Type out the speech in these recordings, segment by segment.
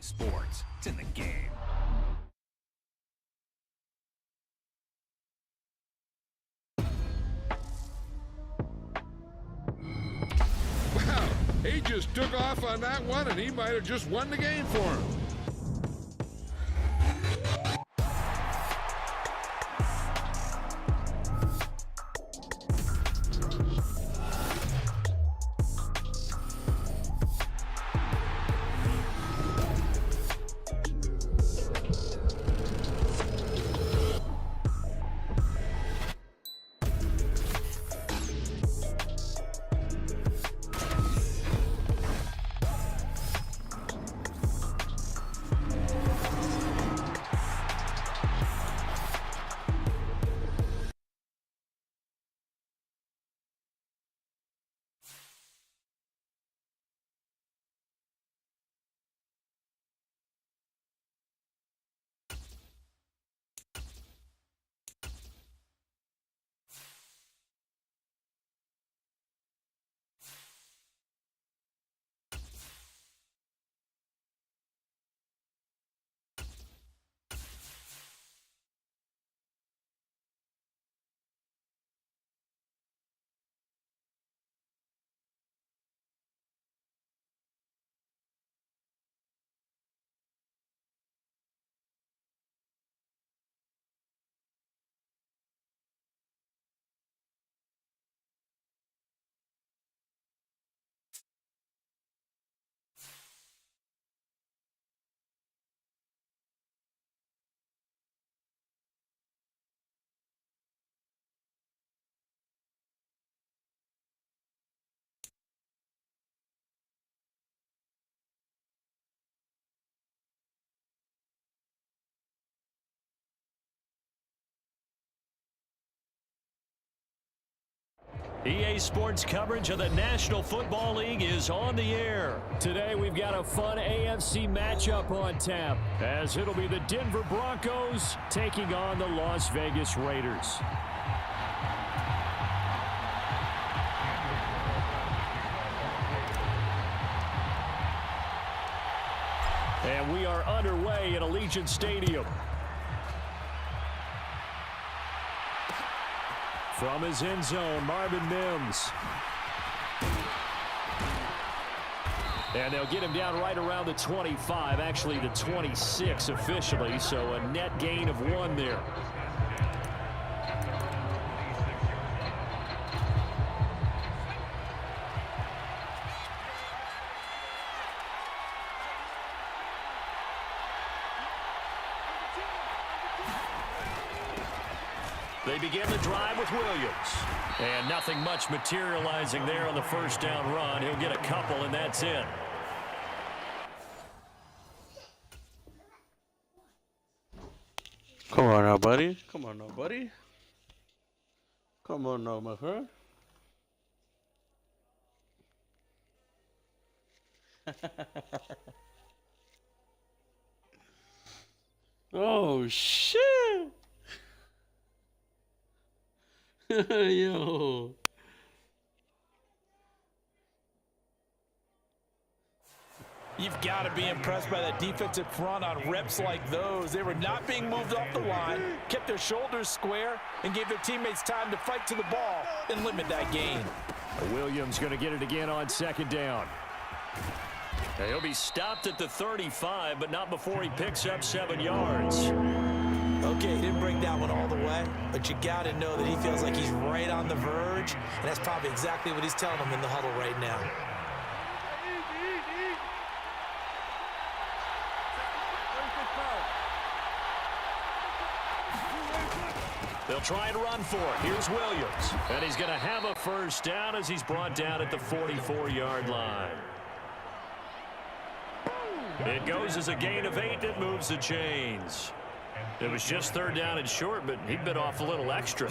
Sports. It's in the game. Wow, he just took off on that one, and he might have just won the game for him. EA Sports coverage of the National Football League is on the air. Today we've got a fun AFC matchup on tap, as it'll be the Denver Broncos taking on the Las Vegas Raiders. And we are underway at Allegiant Stadium. From his end zone, Marvin Mims. And they'll get him down right around the 25, actually the 26 officially, so a net gain of 1 there. They begin the drive with Williams. And nothing much materializing there on the first down run. He'll get a couple, and that's it. Come on now, buddy. Come on now, buddy. Come on now, my friend. Oh, shit. Yo. You've got to be impressed by that defensive front on reps like those. They were not being moved off the line, kept their shoulders square, and gave their teammates time to fight to the ball and limit that gain. Williams going to get it again on second down. And he'll be stopped at the 35, but not before he picks up 7 yards. Okay, he didn't bring that one all the way, but you got to know that he feels like he's right on the verge, and that's probably exactly what he's telling them in the huddle right now. They'll try and run for it. Here's Williams, and he's going to have a first down as he's brought down at the 44-yard line. It goes as a gain of 8 that moves the chains. It was just third down and short, but he bit off a little extra.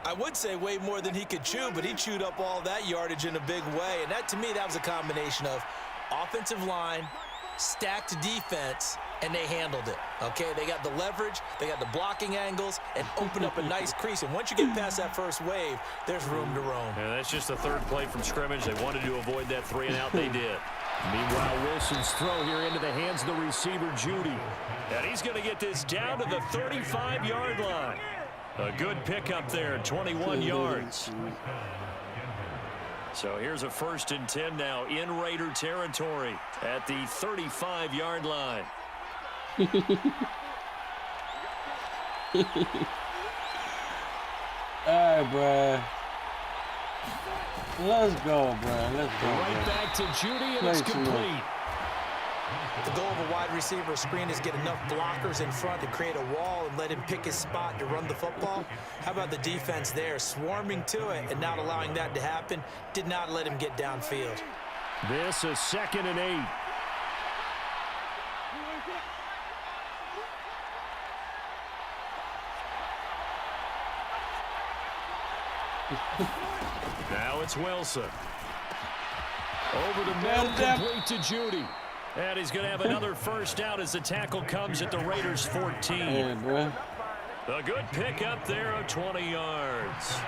I would say way more than he could chew, but he chewed up all that yardage in a big way. And that, to me, that was a combination of offensive line, stacked defense, and they handled it. Okay, they got the leverage, they got the blocking angles, and opened up a nice crease. And once you get past that first wave, there's room to roam. Yeah, that's just the third play from scrimmage. They wanted to avoid that 3-and-out. They did. Meanwhile, Wilson's throw here into the hands of the receiver, Judy. And he's going to get this down to the 35-yard line. A good pickup there, 21 yards. So here's a 1st and 10 now in Raider territory at the 35-yard line. All right, bro. Let's go, bro. Let's go. Right back to Judy, and it's complete. The goal of a wide receiver screen is get enough blockers in front to create a wall and let him pick his spot to run the football. How about the defense there, swarming to it and not allowing that to happen? Did not let him get downfield. This is 2nd and 8. Now it's Wilson. Over the middle, complete to Judy. And he's going to have another 1st down as the tackle comes at the Raiders' 14. Yeah, bro. A good pickup there of 20 yards.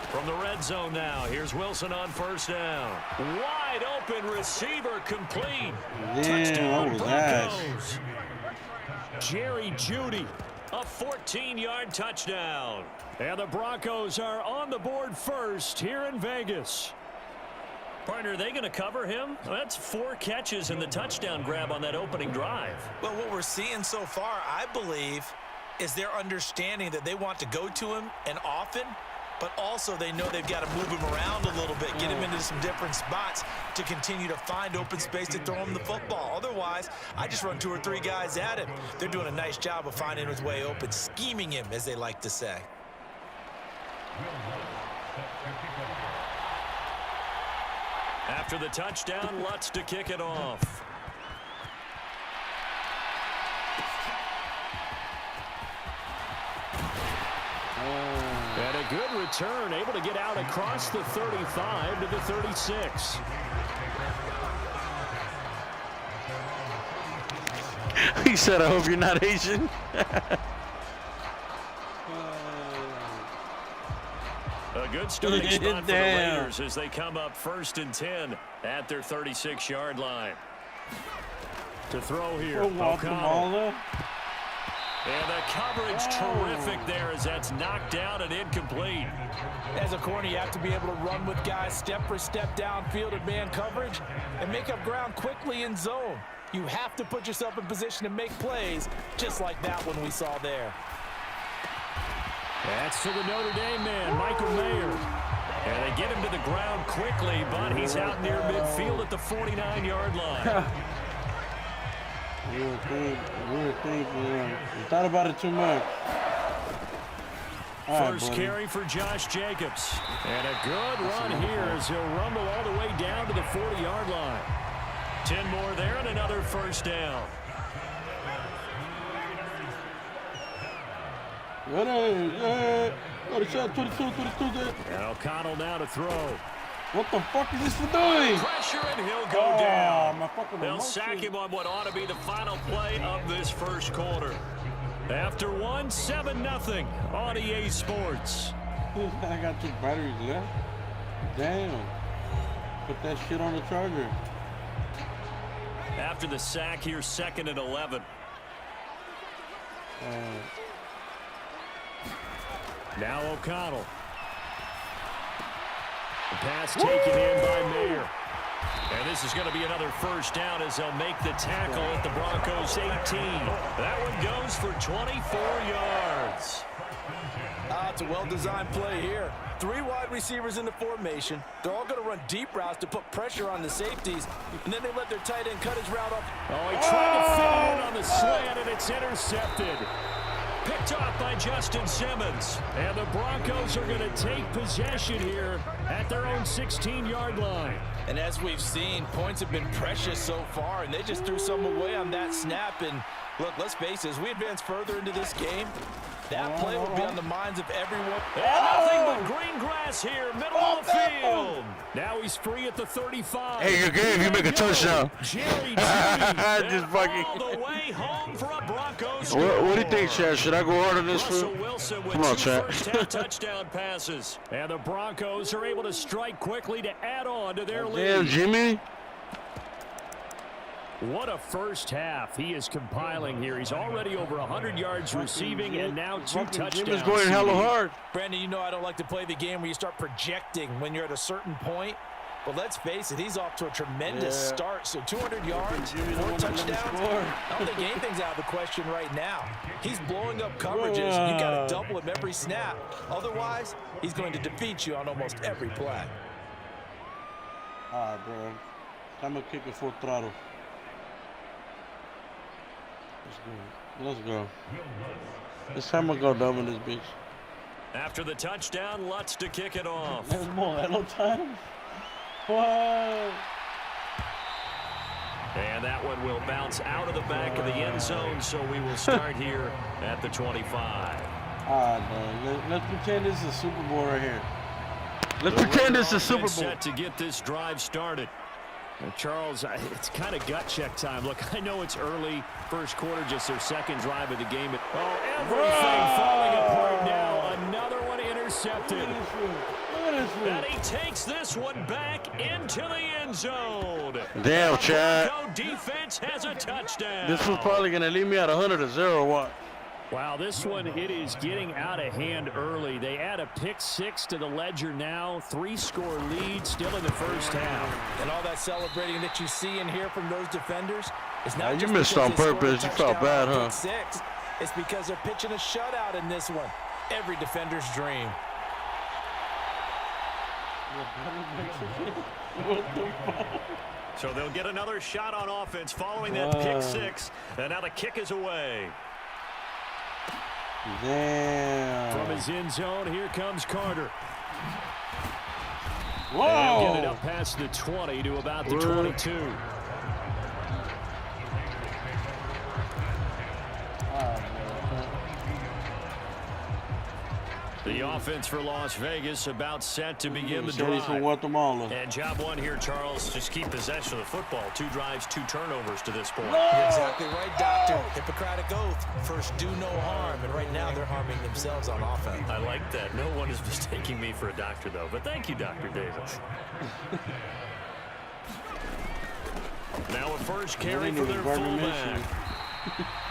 From the red zone now, here's Wilson on 1st down. Wide open receiver complete. Touchdown Broncos. Jerry Judy, a 14-yard touchdown. And the Broncos are on the board first here in Vegas. Partner, are they going to cover him? Well, that's 4 catches and the touchdown grab on that opening drive. Well, what we're seeing so far, I believe, is their understanding that they want to go to him and often, but also they know they've got to move him around a little bit, get him into some different spots to continue to find open space to throw him the football. Otherwise, I just run 2 or 3 guys at him. They're doing a nice job of finding his way open, scheming him, as they like to say. After the touchdown, Lutz to kick it off. And a good return, able to get out across the 35 to the 36. He said, I hope you're not Asian. A good starting spot for the Raiders as they come up 1st and 10 at their 36-yard line. To throw here, O'Connell. And the coverage terrific there as that's knocked down and incomplete. As a corner, you have to be able to run with guys step for step downfield in man coverage and make up ground quickly in zone. You have to put yourself in position to make plays just like that one we saw there. That's to the Notre Dame man, Michael Mayer. And they get him to the ground quickly, but he's out near midfield at the 49-yard line. Thought about it too much. First carry for Josh Jacobs. And a good run here as he'll rumble all the way down to the 40-yard line. 10 more there and another 1st down. And O'Connell now to throw. What the fuck is this for doing? Pressure and he'll go down. They'll emotion. sack him on what ought to be the final play of this 1st quarter. After 7-0 on EA Sports. I got 2 batteries left. Damn. Put that shit on the charger. After the sack here, 2nd and 11. Now O'Connell. The pass taken in by Mayer. And this is going to be another 1st down as they'll make the tackle at the Broncos 18. That one goes for 24 yards. It's a well-designed play here. 3 wide receivers in the formation. They're all going to run deep routes to put pressure on the safeties, and then they let their tight end cut his route off. Oh, he tried to fit it in on the slant, and it's intercepted. Picked off by Justin Simmons. And the Broncos are going to take possession here at their own 16-yard line. And as we've seen, points have been precious so far, and they just threw some away on that snap. And look, let's face it, as we advance further into this game, That play will be on the minds of everyone. And nothing but green grass here, middle of the field. Now he's free at the 35. Hey, you're good if you make a touchdown. Jerry Just fucking. all the way home for a Broncos. What do you think, Chad? Should I go hard on this Russell food? Wilson with Come on, two Chad. first-half touchdown passes. And the Broncos are able to strike quickly to add on to their lead. Damn, Jimmy. What a first half he is compiling here. He's already over 100 yards receiving and now 2 touchdowns. Jimmy's going hella hard. Brandon, you know I don't like to play the game where you start projecting when you're at a certain point. But let's face it, he's off to a tremendous start. So 200 yards, 4 touchdowns. I don't think anything's out of the question right now. He's blowing up coverages. You got to double him every snap. Otherwise, he's going to defeat you on almost every play. All right, bro. I'm going to kick it full throttle. Let's go. This time I'm going to go dumb in this bitch. After the touchdown, Lutz to kick it off. There's more. Hello, time. What? And that one will bounce out of the back of the end zone, so we will start here at the 25. All right, man. Let's pretend this is a Super Bowl right here. Let's pretend this is a Super Bowl. Set to get this drive started. Charles, it's kind of gut check time. Look, I know it's early, first quarter, just their second drive of the game. Oh, everything falling apart now. Another one intercepted. And he takes this one back into the end zone. Damn, Chad. Bronco defense has a touchdown. This was probably going to leave me at 100-0 or what? Wow, this one, it is getting out of hand early. They add a pick 6 to the ledger now. 3-score lead still in the first half. And all that celebrating that you see and hear from those defenders is not you just missed because on they scored a purpose. You felt touchdown bad, on huh? pick 6. It's because they're pitching a shutout in this one. Every defender's dream. So they'll get another shot on offense following that pick 6. And now the kick is away. Damn. From his end zone, here comes Carter. Whoa. And he'll get it up past the 20 to about the 22. The offense for Las Vegas about set to begin the drive. From Guatemala. And job one here, Charles, just keep possession of the football. 2 drives, 2 turnovers to this point. You're exactly right, Doctor. Hippocratic oath. First, do no harm. And right now, they're harming themselves on offense. I like that. No one is mistaking me for a doctor, though. But thank you, Dr. Davis. Now a first carry for their fullback.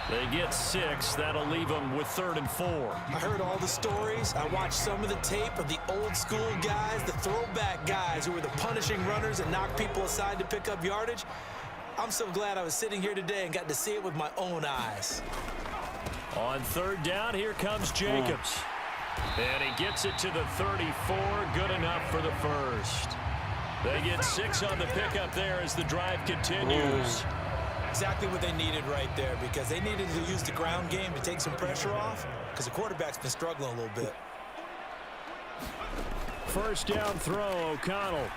They get 6. That'll leave them with 3rd and 4. I heard all the stories. I watched some of the tape of the old school guys, the throwback guys who were the punishing runners and knocked people aside to pick up yardage. I'm so glad I was sitting here today and got to see it with my own eyes. On 3rd down, here comes Jacobs. And he gets it to the 34. Good enough for the first. They get 6 on the pickup there as the drive continues. Exactly what they needed right there, because they needed to use the ground game to take some pressure off, because the quarterback's been struggling a little bit. First down throw, O'Connell.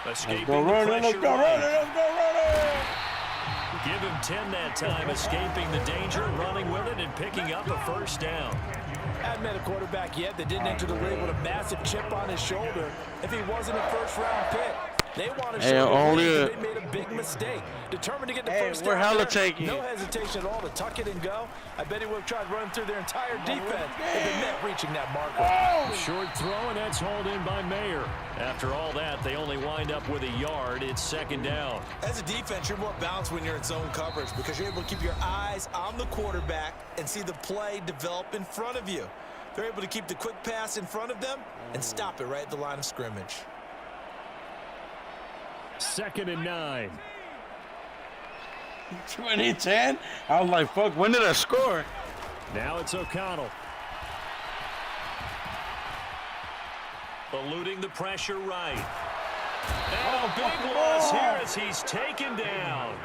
Escaping Let's go running, let's go running, let's go running! Give him 10 that time, escaping the danger, running with it, and picking up a first down. I haven't met a quarterback yet that didn't enter the league with a massive chip on his shoulder. If he wasn't a first-round pick, they wanted to show they made a big mistake. Determined to get the first down. We're hella taking. No hesitation at all to tuck it and go. I bet he would have tried running through their entire defense if it meant reaching that marker. Short throw, and that's hauled in by Mayer. After all that, they only wind up with a yard. It's 2nd down. As a defense, you're more balanced when you're in zone coverage because you're able to keep your eyes on the quarterback and see the play develop in front of you. They're able to keep the quick pass in front of them and stop it right at the line of scrimmage. 2nd and 9. 2010? I was like, fuck, when did I score? Now it's O'Connell. Eluding the pressure right. And a big loss here as he's taken down.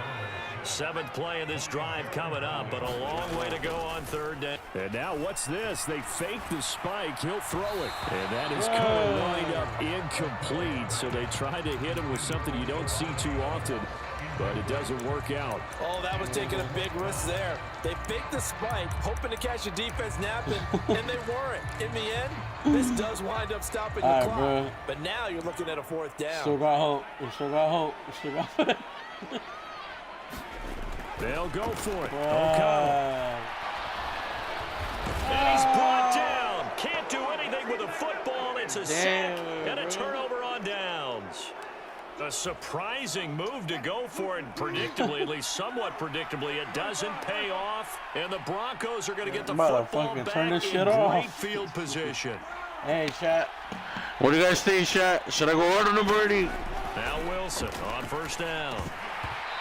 7th play of this drive coming up, but a long way to go on 3rd down. And now what's this? They fake the spike. He'll throw it. And that is going to wind up incomplete. So they try to hit him with something you don't see too often. but it doesn't work out. Oh, that was taking a big risk there. They faked the spike, hoping to catch the defense napping, and they weren't. In the end, this does wind up stopping the clock. Bro. But now you're looking at a 4th down. Still got hope. We still got hope. We still got hope. They'll go for it. O'Connell. And he's brought down. Can't do anything with a football. It's a sack and a turnover on downs. A surprising move to go for it, predictably, at least somewhat predictably. It doesn't pay off, and the Broncos are going to get the football back in great field position. Hey, chat. What do you guys think, chat? Should I go order number 80? Now Wilson on 1st down.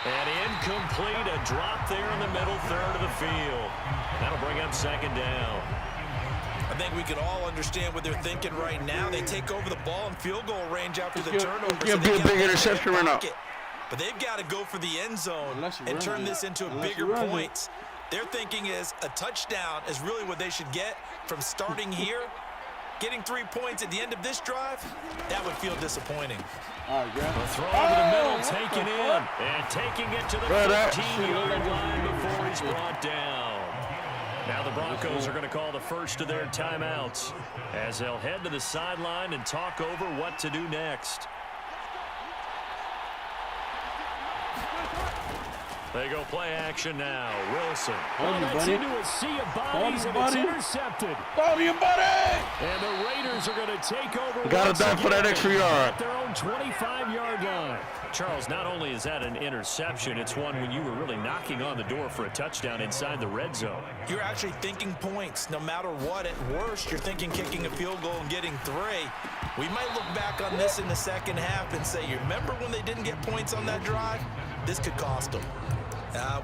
And incomplete, a drop there in the middle third of the field. That'll bring up 2nd down. I think we can all understand what they're thinking right now. They take over the ball in field goal range after the turnover. It's going to be a big interception right now. But they've got to go for the end zone and turn this into bigger points. Their thinking is a touchdown is really what they should get from starting here. Getting 3 points at the end of this drive, that would feel disappointing. A throw over the middle, taken in, and taking it to the 15-yard line before he's brought down. Now the Broncos are going to call the first of their timeouts as they'll head to the sideline and talk over what to do next. They go play action now. Wilson. That's into a sea of bodies, and it's intercepted. Hold you, buddy! And the Raiders are going to take over. Got to die for that extra yard. At their own 25-yard line. Charles, not only is that an interception, it's one when you were really knocking on the door for a touchdown inside the red zone. You're actually thinking points. No matter what, at worst, you're thinking kicking a field goal and getting 3. We might look back on this in the second half and say, you remember when they didn't get points on that drive? This could cost them.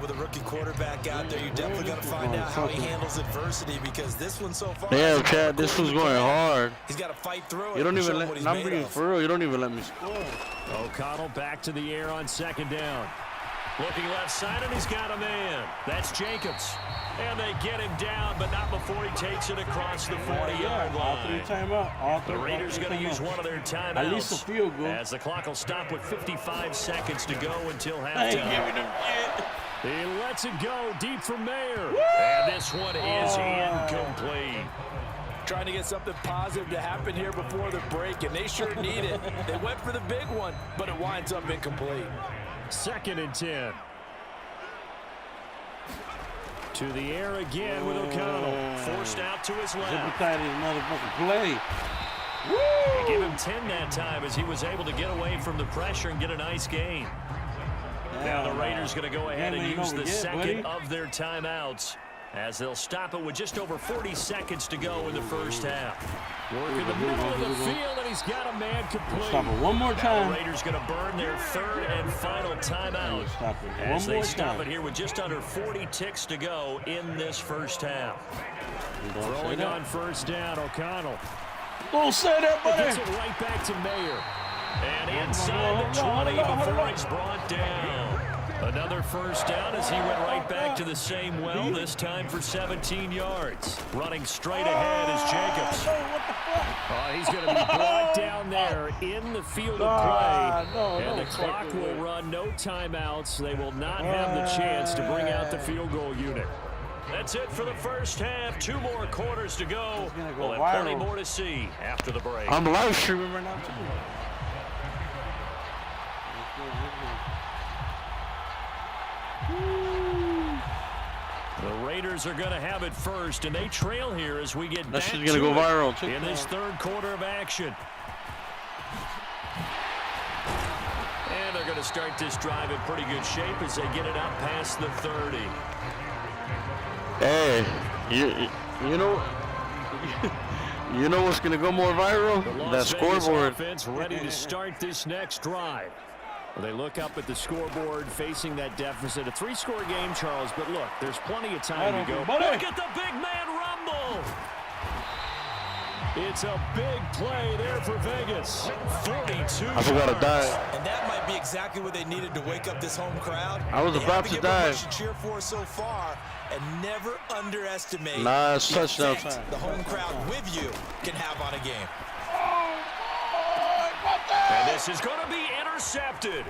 With a rookie quarterback out there, you're definitely going to find out how he handles adversity, because this one so far... Damn, Chad, this one's going hard. He's got to fight through it. You don't even let... I'm being for real, you don't even let me score. O'Connell back to the air on 2nd down. Looking left side, and he's got a man. That's Jacobs. And they get him down, but not before he takes it across the 40-yard line. The Raiders going to use one of their timeouts. At least a field goal. As the clock will stop with 55 seconds to go until halftime. He lets it go deep for Mayer. And this one is incomplete. Trying to get something positive to happen here before the break, and they sure need it. They went for the big one, but it winds up incomplete. 2nd and 10. To the air again with O'Connell. Forced out to his left. Play. They gave him 10 that time as he was able to get away from the pressure and get a nice gain. Now the Raiders going to go ahead and use the second of their timeouts as they'll stop it with just over 40 seconds to go in the first half. Work in the middle of the field, and he's got a man complete. Stop it one more time. Now the Raiders going to burn their 3rd and final timeout as they stop it here with just under 40 ticks to go in this first half. Throwing on 1st down, O'Connell. Don't say that, buddy. Gets it right back to Mayer. And inside the 20 before he's brought down. Another 1st down as he went right back to the same well, this time for 17 yards. Running straight ahead is Jacobs. He's going to be brought down there in the field of play. And the clock will run, no timeouts. They will not have the chance to bring out the field goal unit. That's it for the first half. 2 more quarters to go. We'll have plenty more to see after the break. I'm live streaming right now, too. The Raiders are going to have it first, and they trail here as we get back to going to go viral in this 3rd quarter of action. And they're going to start this drive in pretty good shape as they get it out past the 30. Hey, you know, you know what's going to go more viral? That scoreboard. Offense ready to start this next drive. Well, they look up at the scoreboard facing that deficit. A 3-score game, Charles, but look, there's plenty of time to go. Look at the big man rumble. It's a big play there for Vegas. 42 I forgot to dive. And that might be exactly what they needed to wake up this home crowd. I was about to dive. To cheer for so far, and never underestimate the touchdown time the home crowd with you can have on a game. And this is going to be intercepted.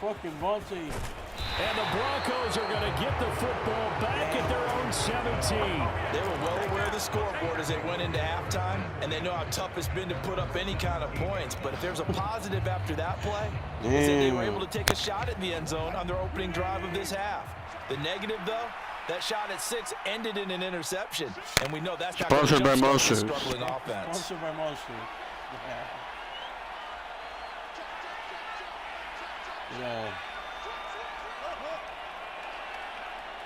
fucking Bonte. And the Broncos are going to get the football back at their own 17. They were well aware of the scoreboard as they went into halftime, and they know how tough it's been to put up any kind of points. But if there's a positive after that play, is that they were able to take a shot at the end zone on their opening drive of this half. The negative, though, that shot at 6 ended in an interception, and we know that's not going to jumpstart the struggling offense. Sponsored by Monster. Yeah.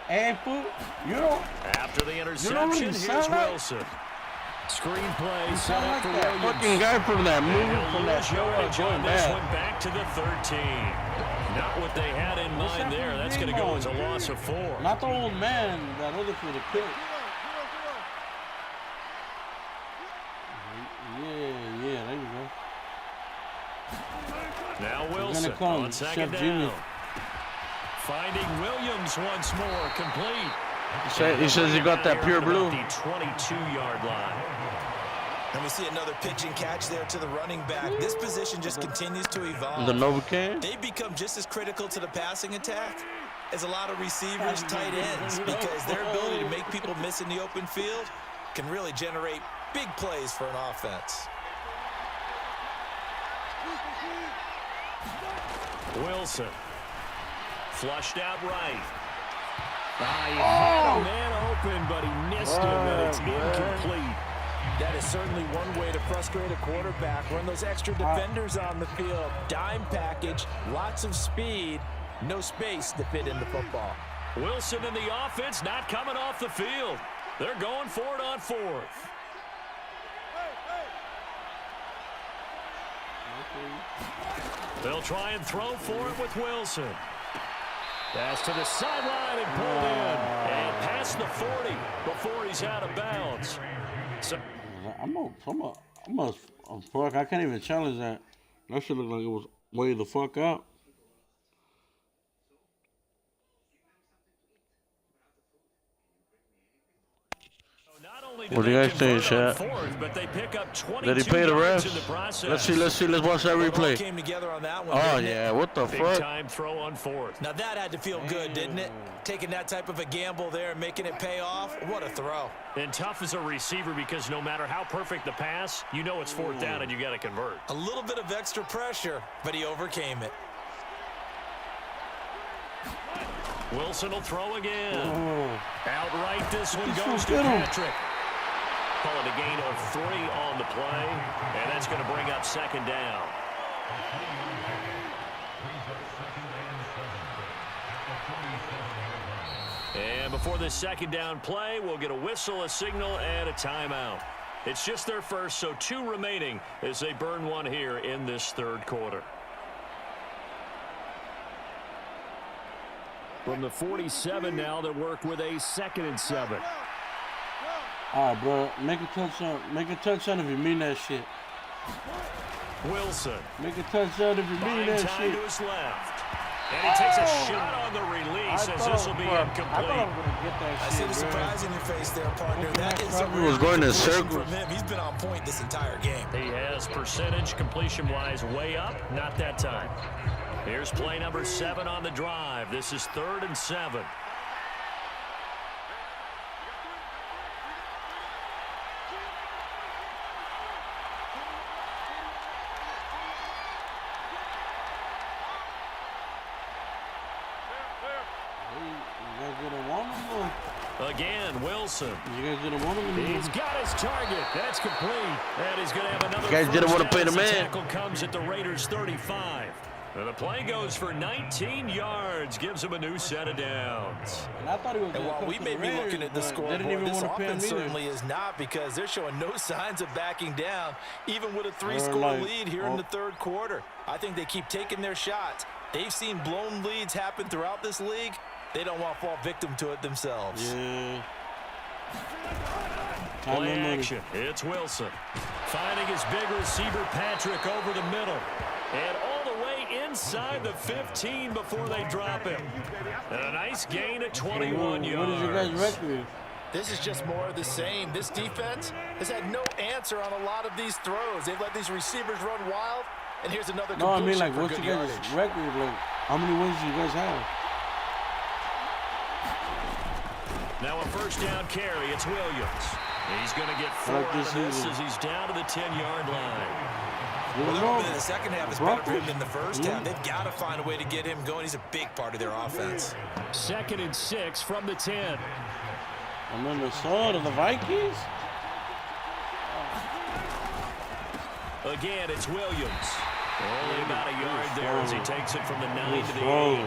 And fool, you know. After the interception, here's Wilson. Screenplay set up for Williams. Fucking guy from that movie, from that show, going this one back to the 13. Not what they had in mind there. That's going to go as a loss of 4. Not the old man, that other for the kick. Yeah, there you go. Now Wilson on second down. Finding Williams once more, complete. He says he got that pure blue. The 22-yard line. And we see another pitch and catch there to the running back. This position just continues to evolve. The Novocaine? They've become just as critical to the passing attack as a lot of receivers, tight ends, because their ability to make people miss in the open field can really generate big plays for an offense. Wilson. Flushed out right. He had a man open, but he missed him, and it's incomplete. That is certainly one way to frustrate a quarterback. Run those extra defenders on the field. Dime package, lots of speed, no space to fit in the football. Wilson and the offense not coming off the field. They're going for it on 4th. They'll try and throw for it with Wilson. Pass to the sideline and pulled in. And past the 40 before he's out of bounds. So Fuck, I can't even challenge that. That shit looked like it was way the fuck out. What do you guys think, chat? Did he pay the refs? Let's watch that replay. Came together on that one, oh yeah, what the fuck? Big time throw on 4th. Now that had to feel good, didn't it? Taking that type of a gamble there and making it pay off. What a throw. And tough as a receiver because no matter how perfect the pass, you know it's 4th down and you got to convert. A little bit of extra pressure, but he overcame it. Wilson will throw again. Outright, this one goes to Patrick. Calling a gain of 3 on the play, and that's going to bring up 2nd down. And before this 2nd down play, we'll get a whistle, a signal, and a timeout. It's just their first, so 2 remaining as they burn one here in this 3rd quarter. From the 47 now, they work with a 2nd and 7. All right, bro. Make a touchdown. Make a touchdown if you mean that shit. Wilson. Make a touchdown if you mean that shit. To his left. And he takes a shot on the release as this will be incomplete. I thought I was gonna get that shit, I see the surprise in your face there, partner. That is a was going in circles from him. He's been on point this entire game. He has percentage completion-wise way up. Not that time. Here's play number 7 on the drive. This is 3rd and 7. Again, Wilson. You guys didn't want him. He's got his target. That's complete. And he's going to have another. You guys didn't want to pay the man. Tackle comes at the Raiders' 35. And the play goes for 19 yards. Gives him a new set of downs. And I thought he was. And while we may be looking at the scoreboard, this offense certainly is not, because they're showing no signs of backing down, even with a 3-score lead here in the 3rd quarter. I think they keep taking their shots. They've seen blown leads happen throughout this league. They don't want to fall victim to it themselves. Yeah. Play action. It's Wilson. Finding his big receiver, Patrick, over the middle. And all the way inside the 15 before they drop him. And a nice gain at 21 yards. What is your guys' record? This is just more of the same. This defense has had no answer on a lot of these throws. They've let these receivers run wild, And here's another No, I mean, like, for what's good you guys' yardage. record? Like, how many wins do you guys have? Now a first down carry. It's Williams. He's going to get 4 out of this as he's down to the 10-yard line. Well, the second half is better for him than the first half. They've got to find a way to get him going. He's a big part of their offense. 2nd and 6 from the 10. I'm Minnesota, the Vikings. Again, it's Williams. Only about a yard there as he takes it from the 9 to the 8.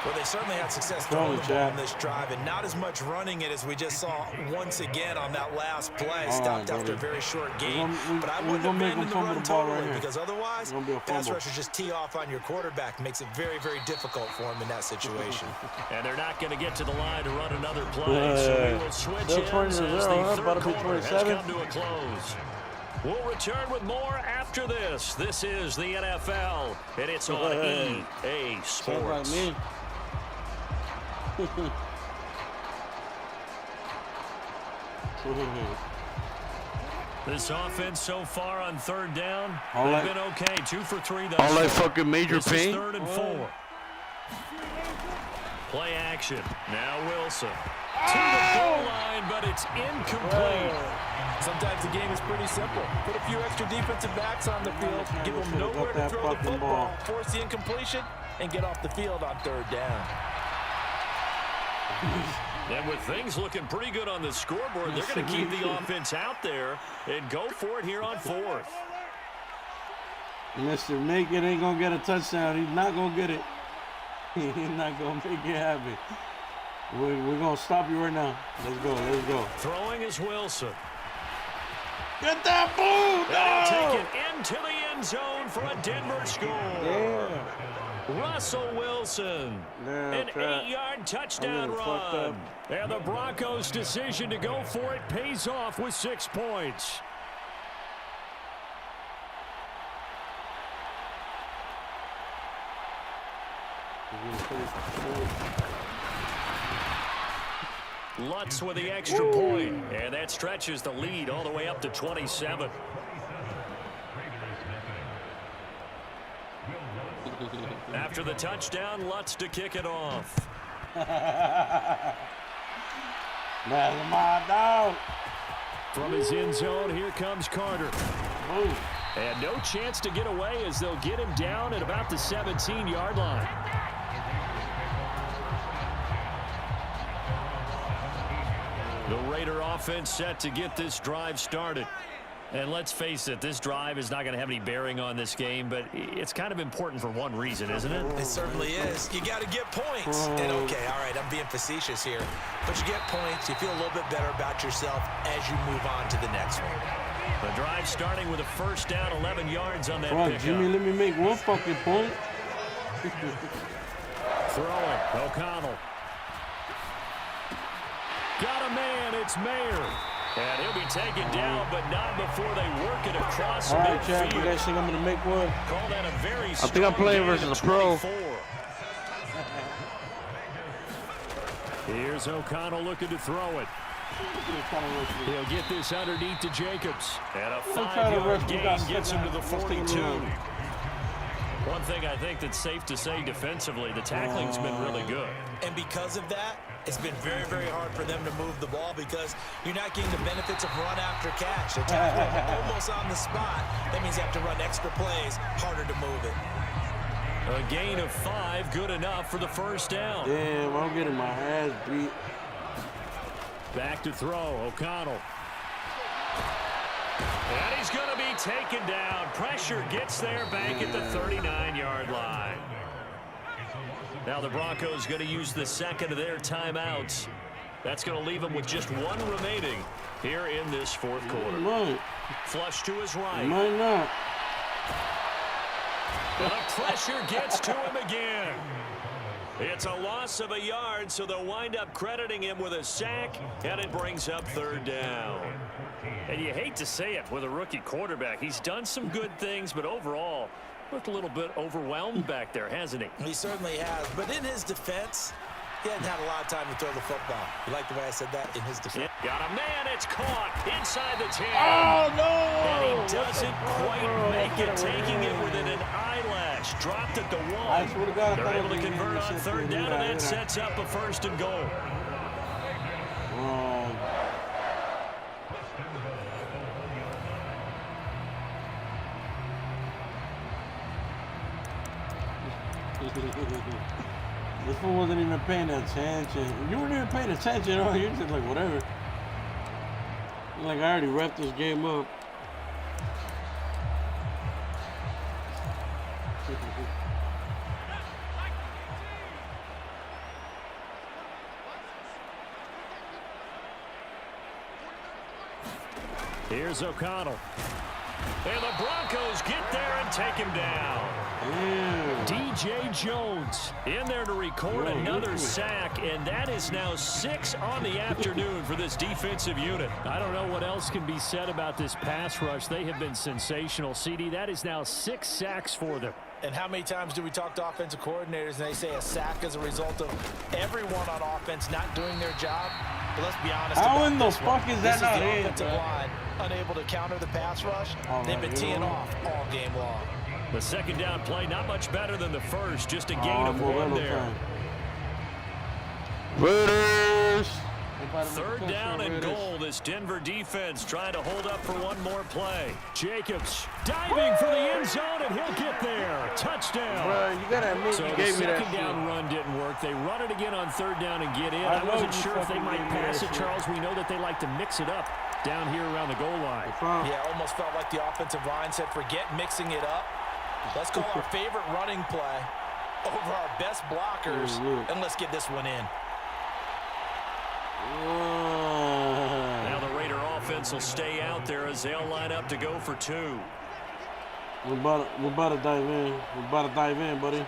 Well, they certainly had success throwing the ball on this drive, and not as much running it as we just saw once again on that last play. Stopped after a very short game. But I wouldn't abandon the run totally, because otherwise, pass rushers just tee off on your quarterback. Makes it very, very difficult for him in that situation. And they're not going to get to the line to run another play, so we will switch ends as the third quarter has come to a close. We'll return with more after this. This is the NFL, and it's on EA Sports. This offense so far on 3rd down, they've been okay. 2 for 3 thus far. All like fucking major pain. 3rd and 4. Play action. Now Wilson. To the goal line, but it's incomplete. Sometimes the game is pretty simple. Put a few extra defensive backs on the field, give them nowhere to throw the football, force the incompletion, and get off the field on 3rd down. And with things looking pretty good on the scoreboard, they're going to keep the offense out there and go for it here on 4th. Mr. Make It ain't going to get a touchdown. He's not going to get it. He's not going to make it happen. We're going to stop you right now. Let's go. Let's go. Throwing is Wilson. Get that ball! They'll take it into the end zone for a Denver score. Yeah. Russell Wilson, an 8-yard touchdown run. And the Broncos' decision to go for it pays off with 6 points. Lutz with the extra point, and that stretches the lead all the way up to 27. After the touchdown, Lutz to kick it off. That's my dog. From his end zone, here comes Carter. Ooh. And no chance to get away as they'll get him down at about the 17-yard line. The Raider offense set to get this drive started. And let's face it, this drive is not going to have any bearing on this game, but it's kind of important for one reason, isn't it? It certainly is. You got to get points. And okay, all right, I'm being facetious here. But you get points, you feel a little bit better about yourself as you move on to the next one. The drive starting with a first down, 11 yards on that pickup. Jimmy, let me make one fucking point. Throwing, O'Connell. Got a man, it's Mayer. And he'll be taken down, but not before they work it across midfield. All right, Chad, you guys think I'm going to make one? Call that a very I think I'm playing versus a pro. Here's O'Connell looking to throw it. He'll get this underneath to Jacobs. And a 5-yard gain gets him to the 42. One thing I think that's safe to say defensively, the tackling's been really good. And because of that, it's been very, very hard for them to move the ball because you're not getting the benefits of run after catch. They're tackling almost on the spot. That means you have to run extra plays, harder to move it. A gain of 5, good enough for the first down. Damn, I'm getting my ass beat. Back to throw, O'Connell. And he's going to be taken down. Pressure gets there back at the 39-yard line. Now the Broncos going to use the second of their timeouts. That's going to leave them with just one remaining here in this fourth quarter. Might. Flush to his right. Might not. The pressure gets to him again. It's a loss of a yard, so they'll wind up crediting him with a sack, and it brings up third down. And you hate to say it with a rookie quarterback. He's done some good things, but overall, looked a little bit overwhelmed back there, hasn't he? He certainly has. But in his defense, He hadn't had a lot of time to throw the football. You like the way I said that in his defense? Got a man. It's caught inside the 10. Oh, no! And he doesn't quite make it, taking it within an eyelash. Dropped it to 1. I swear to God, They're able to convert on 3rd down, and that sets up a 1st and goal. This fool wasn't even paying attention. You weren't even paying attention, or you're just like, whatever. You're like, I already wrapped this game up. Here's O'Connell. And the Broncos get there and take him down. DJ Jones in there to record another sack, and that is now 6 on the afternoon for this defensive unit. I don't know what else can be said about this pass rush. They have been sensational. CD, that is now 6 sacks for them. And how many times do we talk to offensive coordinators and they say a sack is a result of everyone on offense not doing their job? But let's be honest. How in the fuck is that not in? Offensive line unable to counter the pass rush. They've been teeing off all game long. The 2nd down play, not much better than the first, just a gain of 1 there. Raiders! 3rd down and goal. This Denver defense trying to hold up for 1 more play. Jacobs diving for the end zone, and he'll get there. Touchdown. Bro, you gotta admit, so you gave me that 2nd down run didn't work. They run it again on 3rd down and get in. I wasn't sure if they might pass it, Charles. We know that they like to mix it up down here around the goal line. Yeah, almost felt like the offensive line said, forget mixing it up. Let's call our favorite running play over our best blockers, and let's get this one in. Now the Raider offense will stay out there as they'll line up to go for 2. We're about to dive in. We're about to dive in, buddy.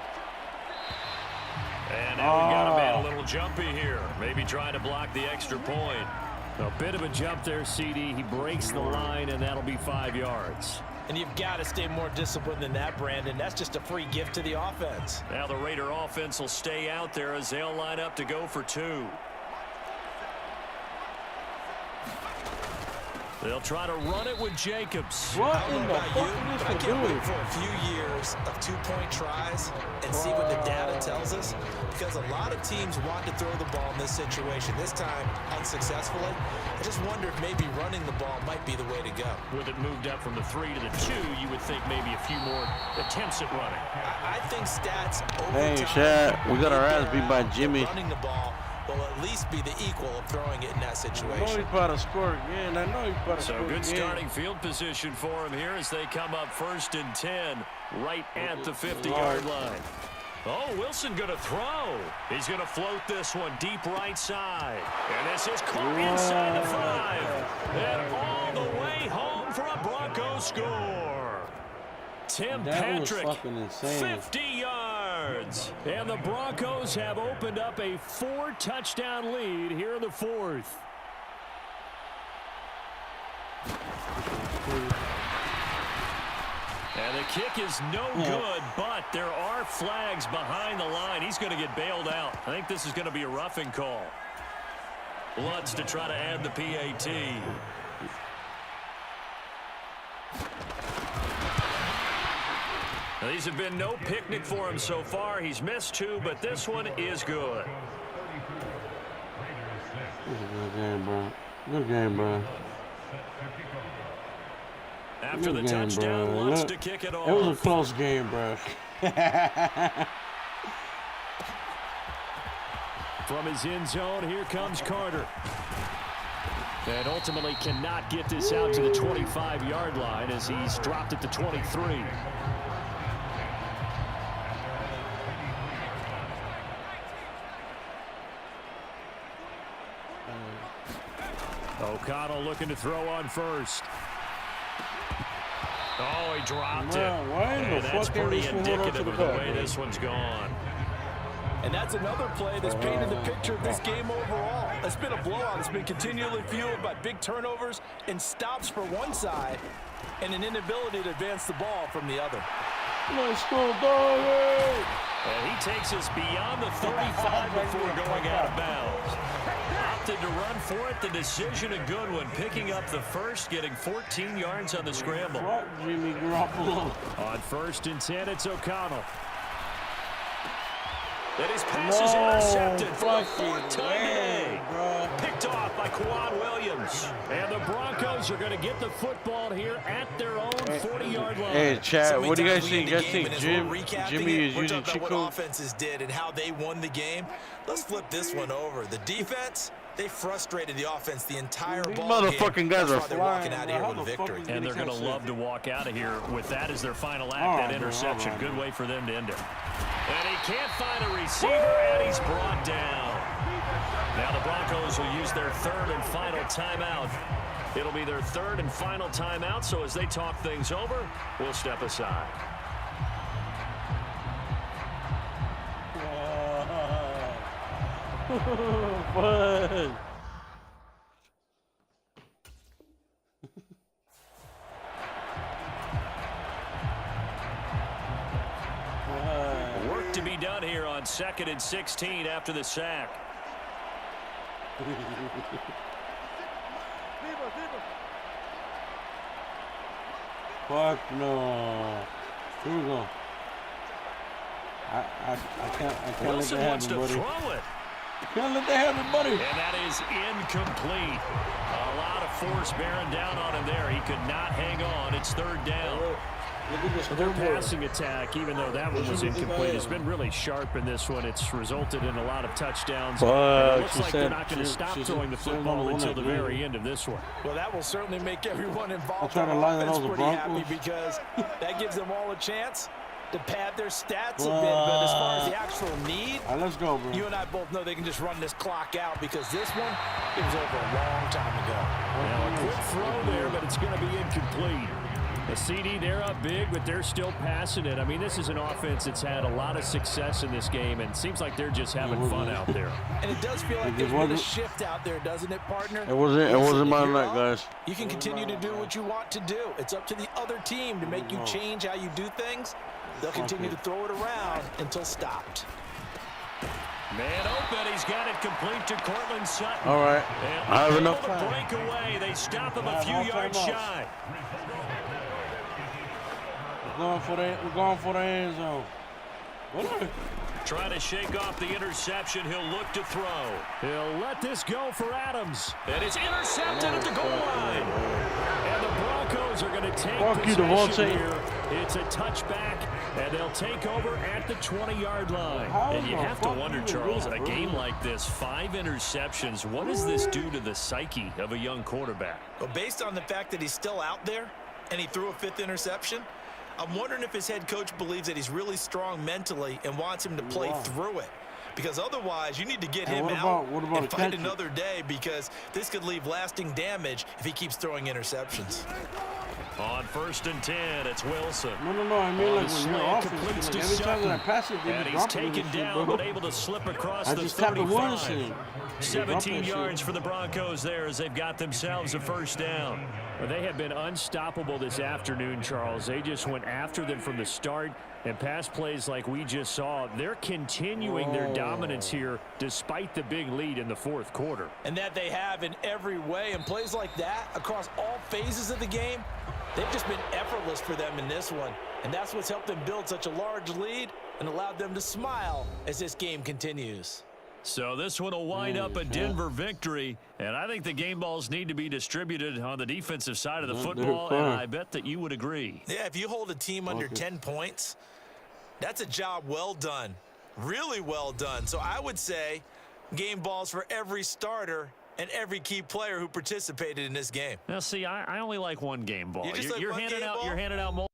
And now we've got a man a little jumpy here. Maybe trying to block the extra point. A bit of a jump there, CD. He breaks the line, and that'll be 5 yards. And you've got to stay more disciplined than that, Brandon. That's just a free gift to the offense. Now the Raider offense will stay out there as they'll line up to go for 2. They'll try to run it with Jacobs. What I don't in know the about fuck you, is but I this can't doing? wait for a few years of 2-point tries and see what the data tells us, because a lot of teams want to throw the ball in this situation. This time, unsuccessfully. I just wonder if maybe running the ball might be the way to go. With it moved up from the 3 to the 2, you would think maybe a few more attempts at running. I think stats over Hey, time, Shaq, we got our ass beat by Jimmy. running the ball will at least be the equal of throwing it in that I know situation. he's about to score again. I know he's about to So score good again. starting field position for him here as they come up 1st and 10 right at the 50-yard line. Oh, Wilson going to throw. He's going to float this one deep right side. And this is caught inside the 5. And all the way home for a Broncos score. Tim That was Patrick, fucking insane. 50 yards. And the Broncos have opened up a 4-touchdown lead here in the 4th. And the kick is no good, but there are flags behind the line. He's going to get bailed out. I think this is going to be a roughing call. Lutz to try to add the PAT. Now, these have been no picnic for him so far. He's missed 2, but this one is good. This is a good game, bro. Good game, bro. After the Good game, touchdown, bro. Lutz Look, to kick it off. It was a close game, bro. From his end zone, here comes Carter. And ultimately cannot get this out to the 25-yard line as he's dropped at the 23. O'Connell looking to throw on 1st. Oh, he dropped it. Why in the And that's fuck pretty is this one hold on to indicative the of the cup, way man? this one's gone. And that's another play that's painted the picture of this game overall. It's been a blowout. It's been continually fueled by big turnovers and stops for one side and an inability to advance the ball from the other. Let's go, doggy. And he takes us beyond the 35 before going out of bounds. Opted to run for it. The decision a good one. Picking up the first, getting 14 yards on the scramble. Jimmy Garoppolo. On 1st and 10, it's O'Connell. And his pass is intercepted for the 4th time today. Picked off by Quan Williams. And the Broncos are going to get the football here at their own 40-yard line. Hey, Chad, what do you guys think? You guys think Jimmy is using cheat what codes? offenses did and how they won the game. Let's flip this one over. The defense, they frustrated the offense the entire ball Motherfucking game. guys are They're walking out of here with a victory. And they're going to love to walk out of here with that as their final act, that interception. Good way for them to end it. And he can't find a receiver, and he's brought down. Now the Broncos will use their 3rd and final timeout. It'll be their 3rd and final timeout, so as they talk things over, we'll step aside. What? Work to be done here on 2nd and 16 after the sack. Fuck no. Here we go. I can't let Wilson that wants happen, to buddy. throw it. Can't let that happen, buddy. And that is incomplete. A lot of force bearing down on him there. He could not hang on. It's 3rd down. So their passing attack, even though that one was incomplete, has been really sharp in this one. It's resulted in a lot of touchdowns. And it looks like they're not going to stop throwing the football until the very end of this one. Well, that will certainly make everyone involved I'm trying to line it pretty up the Broncos. happy because that gives them all a chance to pad their stats a bit. But as far as the actual need, all right, let's go, bro. You and I both know they can just run this clock out because this one, it was over a long time ago. Now a quick throw there, but it's going to be incomplete. The CD, they're up big, but they're still passing it. I mean, this is an offense that's had a lot of success in this game, and it seems like they're just having fun out there. And it does feel like there's been a shift out there, doesn't it, partner? It wasn't my night, guys. You can continue to do what you want to do. It's up to the other team to make you change how you do things. They'll continue to throw it around until stopped. Man open, he's got it complete to Cortland Sutton. All right, I have enough time. time. Break away, they stop him a few yards shy. We're going for the end zone. Trying to shake off the interception. He'll look to throw. He'll let this go for Adams. And it's intercepted at the goal line. And the Broncos are going to take possession here. It's a touchback, and they'll take over at the 20-yard line. And you have to wonder, Charles, in a game like this, 5 interceptions, what does this do to the psyche of a young quarterback? Well, based on the fact that he's still out there and he threw a 5th interception, I'm wondering if his head coach believes that he's really strong mentally and wants him to play through it. Because otherwise, you need to get him out and fight another day because this could leave lasting damage if he keeps throwing interceptions. On 1st and 10, it's Wilson. No, I mean like when you're completes to every time that I pass it, and he's taken down but able to slip across the 35. 17 yards for the Broncos there as they've got themselves a 1st down. Well, they have been unstoppable this afternoon, Charles. They just went after them from the start, and pass plays like we just saw, they're continuing their dominance here despite the big lead in the 4th quarter. And that they have in every way, and plays like that across all phases of the game, they've just been effortless for them in this one. And that's what's helped them build such a large lead and allowed them to smile as this game continues. So this one will wind up a Denver victory, and I think the game balls need to be distributed on the defensive side of the football, and I bet that you would agree. Yeah, if you hold a team under 10 points, that's a job well done, really well done. So I would say game balls for every starter and every key player who participated in this game. Now, see, I only like one game ball. You just like you're one handing game out ball? You're handing out multiple.